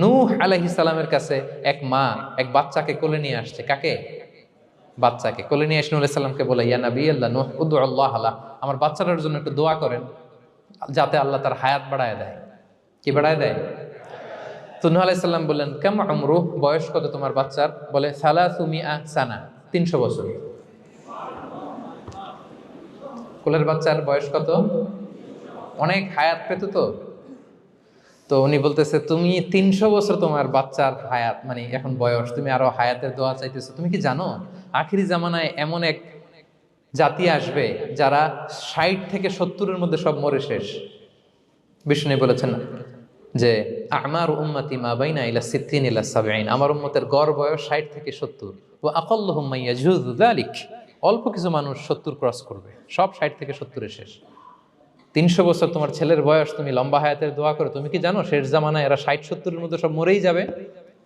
নূহ আলাইহিস সালামের কাছে এক মা এক বাচ্চাকে কোলে নিয়ে আসছে। কাকে? বাচ্চাকে কোলে নিয়ে এসে নূহ আলাইহিস সালামকে বলে, ইয়া নবী আল্লাহ নূহ উদউ আল্লাহ আলা, আমার বাচ্চাটার জন্য একটু দোয়া করেন যাতে আল্লাহ তার হায়াত বাড়ায় দেয়। কি বাড়ায় দেয়? তো নূহ আলাইহিস সালাম বললেন, কাম উমরুহ, বয়স কত তোমার বাচ্চার? বলে সালাসু মিআ সানা, 300 বছর। কোলের বাচ্চার বয়স কত? অনেক হায়াত পেত তো। তো উনি বলতেছে, তুমি 300 বছর তোমার বাচ্চার হায়াত, মানে এখন বয়স, তুমি আরো হায়াতের দোয়া চাইতেছো। তুমি কি জানো আখিরি জামানায় এমন এক জাতি আসবে যারা 60 থেকে 70-এর মধ্যে সব মরে শেষ। বিষ্ণু বলেছেন যে আমার উম্মতি মা বাইনা ইলা 60 ইলা 70, আমার উম্মতের গড় বয়স 60 থেকে 70। ও আকাল্লুহুম মান ইয়াজুযু যালিক, অল্প কিছু মানুষ 70 ক্রস করবে, সব 60 থেকে 70-এ শেষ। 300 বছর তোমার ছেলের বয়স, তুমি লম্বা হায়াতের দোয়া করো, তুমি কি জানো শেষ জামানায় এরা 60-70-এর মধ্যে সব মরেই যাবে?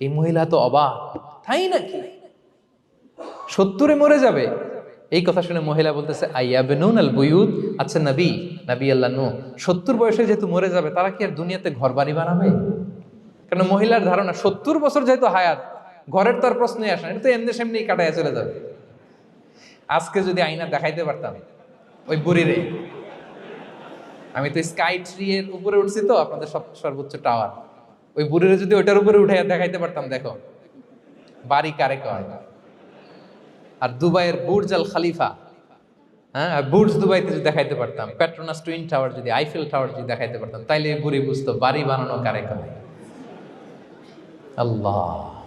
এই মহিলা তো অবাক, তাই নাকি 70-এ মরে যাবে? এই কথা শুনে মহিলা বলতেছে, আইয়াবনুন আল বুয়ুত, আচ্ছা নবী আল্লাহ নূহ 70 বয়সে যেহেতু মরে যাবে, তারা কি আর দুনিয়াতে ঘর বাড়ি বানাবে? কারণ মহিলার ধারণা 70 বছর যেহেতু হায়াত, ঘরের তো আর প্রশ্নই আসে না, এটা তো এমনি সেমনি কাটাইয়া চলে যাবে। আজকে যদি আইনা দেখাইতে পারতাম ওই বুড়িরে, আমি তো স্কাই ট্রি এর উপরে উঠছি তো, আপনাদের সর্বোচ্চ টাওয়ার, ওই বুড়িরে যদি ওইটার উপরে উঠাইয়া দেখাইতে পারতাম, দেখো বাড়ি কারে কয়। আর দুবাইয়ের বুর্জ আল খালিফা, হ্যাঁ বুর্জ দুবাইতে যদি দেখাইতে পারতাম, পেট্রোনাস টুইন টাওয়ার যদি, আইফেল টাওয়ার যদি দেখাইতে পারতাম, তাইলে বুড়ি বুঝতো বাড়ি বানানো কারে কয়। আল্লাহ।